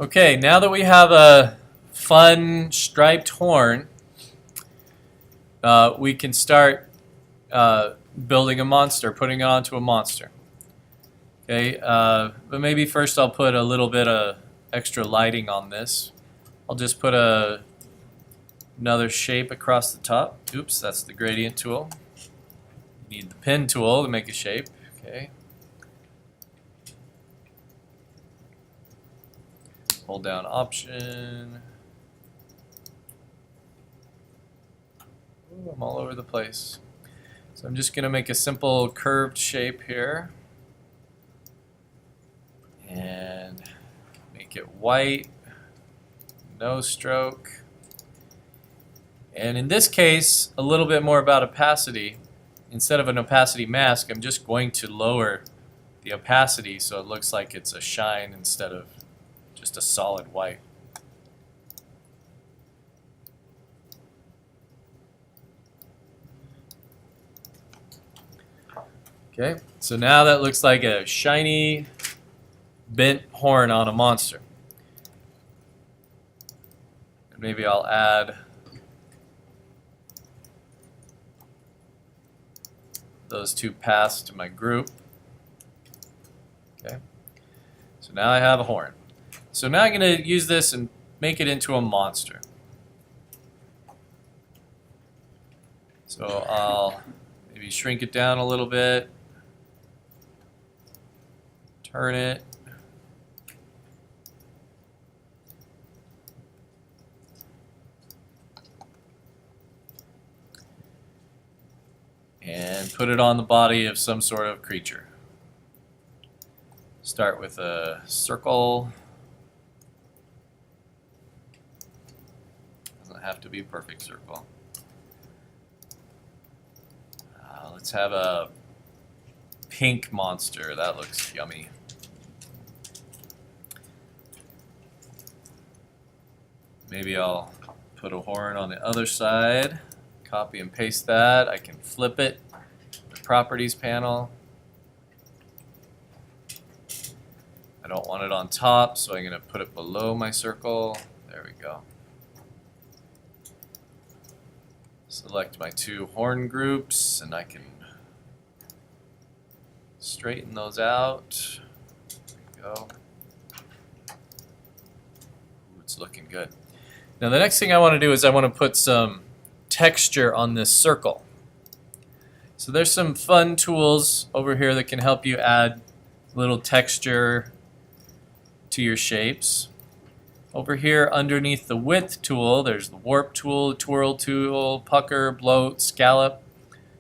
Okay, now that we have a fun striped horn, we can start building a monster, putting it onto a monster. Okay, but maybe first I'll put a little bit of extra lighting on this. I'll just put another shape across the top. Oops, that's the gradient tool. You need the pen tool to make a shape. Okay. Hold down Option. Ooh, I'm all over the place. So I'm just going to make a simple curved shape here. And make it white, no stroke. And in this case, a little bit more about opacity. Instead of an opacity mask, I'm just going to lower the opacity so it looks like it's a shine instead of just a solid white. Okay, so now that looks like a shiny bent horn on a monster. And maybe I'll add those two paths to my group. Okay, so now I have a horn. So now I'm going to use this and make it into a monster. So I'll maybe shrink it down a little bit, turn it. And put it on the body of some sort of creature. Start with a circle. Doesn't have to be a perfect circle. Let's have a pink monster. That looks yummy. Maybe I'll put a horn on the other side. Copy and paste that. I can flip it. The properties panel. I don't want it on top, so I'm going to put it below my circle. There we go. Select my two horn groups, and I can straighten those out. There we go. Ooh, it's looking good. Now the next thing I want to do is I want to put some texture on this circle. So there's some fun tools over here that can help you add little texture to your shapes. Over here underneath the width tool, there's the warp tool, twirl tool, pucker, bloat, scallop,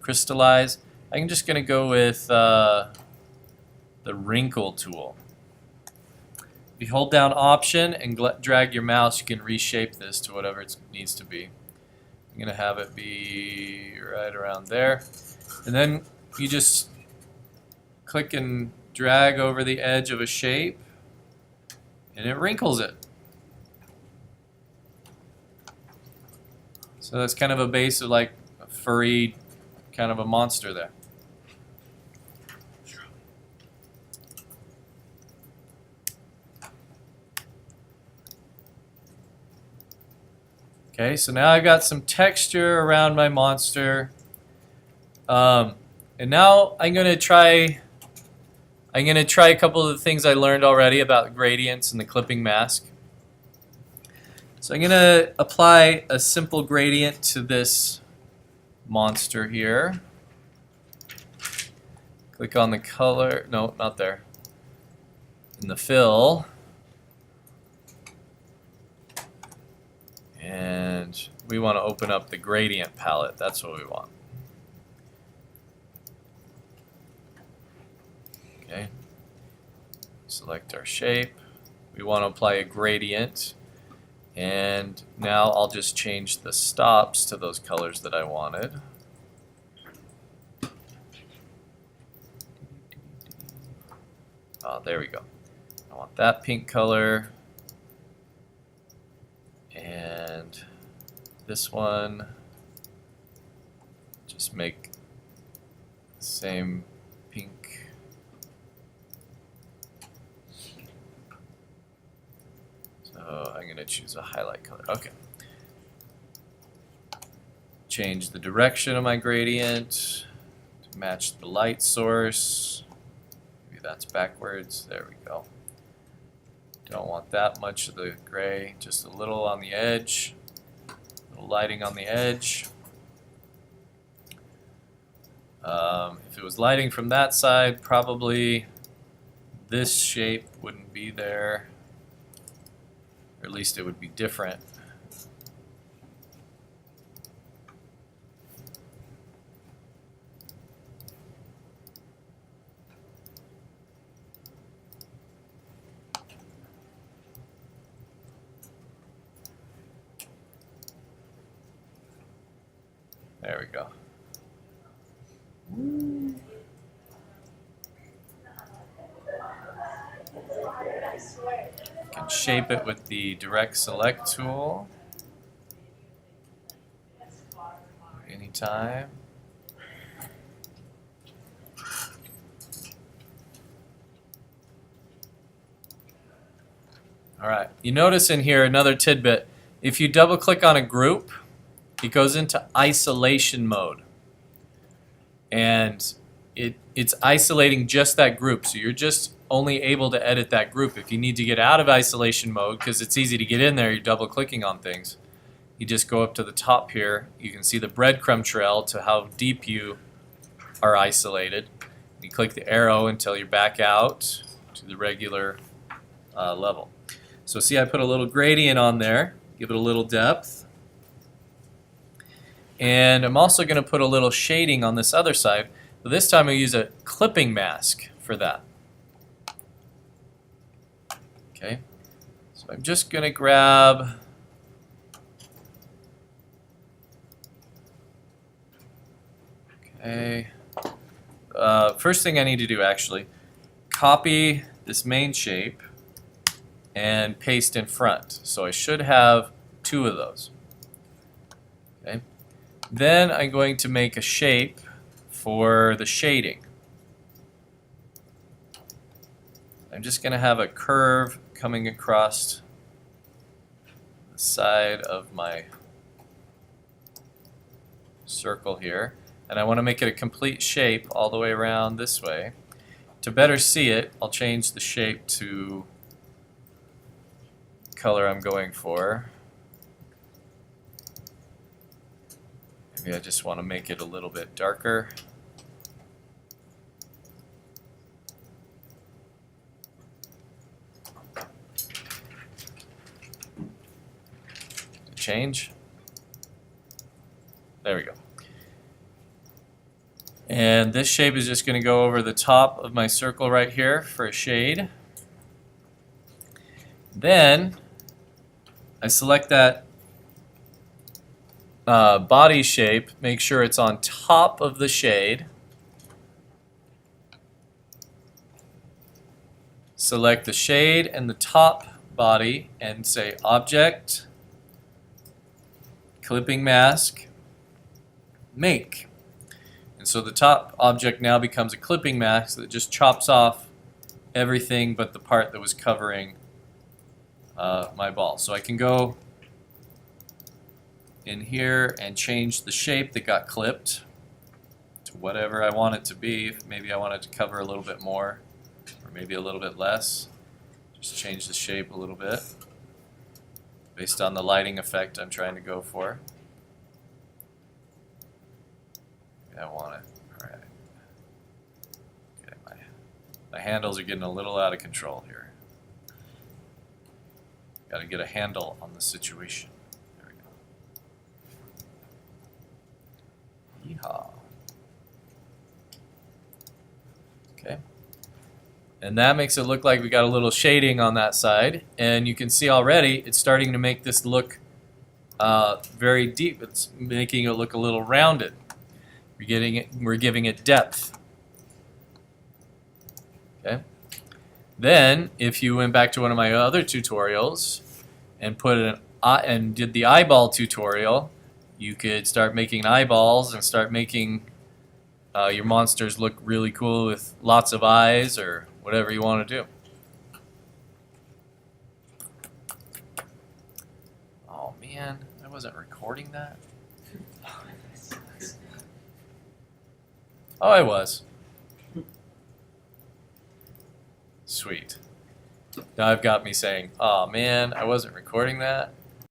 crystallize. I'm just going to go with the wrinkle tool. If you hold down Option and drag your mouse, you can reshape this to whatever it needs to be. I'm going to have it be right around there. And then you just click and drag over the edge of a shape, and it wrinkles it. So that's kind of a base of like a furry kind of a monster there. Okay, so now I've got some texture around my monster. And now I'm going to try a couple of the things I learned already about gradients and the clipping mask. So I'm going to apply a simple gradient to this monster here. Click on the color, no, not there. In the fill. And we want to open up the gradient palette. That's what we want. Okay. Select our shape. We want to apply a gradient. And now I'll just change the stops to those colors that I wanted. Oh, there we go. I want that pink color. And this one, just make the same pink. I'm going to choose a highlight color. Okay. Change the direction of my gradient to match the light source. Maybe that's backwards. There we go. Don't want that much of the gray, just a little on the edge, a little lighting on the edge. If it was lighting from that side, probably this shape wouldn't be there, or at least it would be different. There we go. You can shape it with the direct select tool anytime. All right, you notice in here another tidbit. If you double click on a group, it goes into isolation mode. And it's isolating just that group, so you're just only able to edit that group. If you need to get out of isolation mode, because it's easy to get in there, you're double clicking on things, you just go up to the top here. You can see the breadcrumb trail to how deep you are isolated. You click the arrow until you're back out to the regular level. So see, I put a little gradient on there, give it a little depth. And I'm also going to put a little shading on this other side. But this time I'll use a clipping mask for that. Okay, so I'm just going to grab first thing I need to do actually, copy this main shape and paste in front. So I should have 2 of those. Okay. Then I'm going to make a shape for the shading. I'm just going to have a curve coming across the side of my circle here. And I want to make it a complete shape all the way around this way. To better see it, I'll change the shape to the color I'm going for. Maybe I just want to make it a little bit darker. Change. There we go. And this shape is just going to go over the top of my circle right here for a shade. Then I select that body shape, make sure it's on top of the shade. Select the shade and the top body and say Object, Clipping Mask, Make. And so the top object now becomes a clipping mask that just chops off everything but the part that was covering my ball. So I can go in here and change the shape that got clipped to whatever I want it to be. Maybe I want it to cover a little bit more or maybe a little bit less. Just change the shape a little bit based on the lighting effect I'm trying to go for. I want it. All right. Okay, my handles are getting a little out of control here. Got to get a handle on the situation. There we go. Yeehaw. Okay. And that makes it look like we got a little shading on that side. And you can see already it's starting to make this look very deep. It's making it look a little rounded. We're giving it depth. Okay. Then, if you went back to one of my other tutorials and did the eyeball tutorial, you could start making eyeballs and start making your monsters look really cool with lots of eyes or whatever you want to do. man, I wasn't recording that. Oh, I was. Sweet. Now I've got me saying, oh man, I wasn't recording that.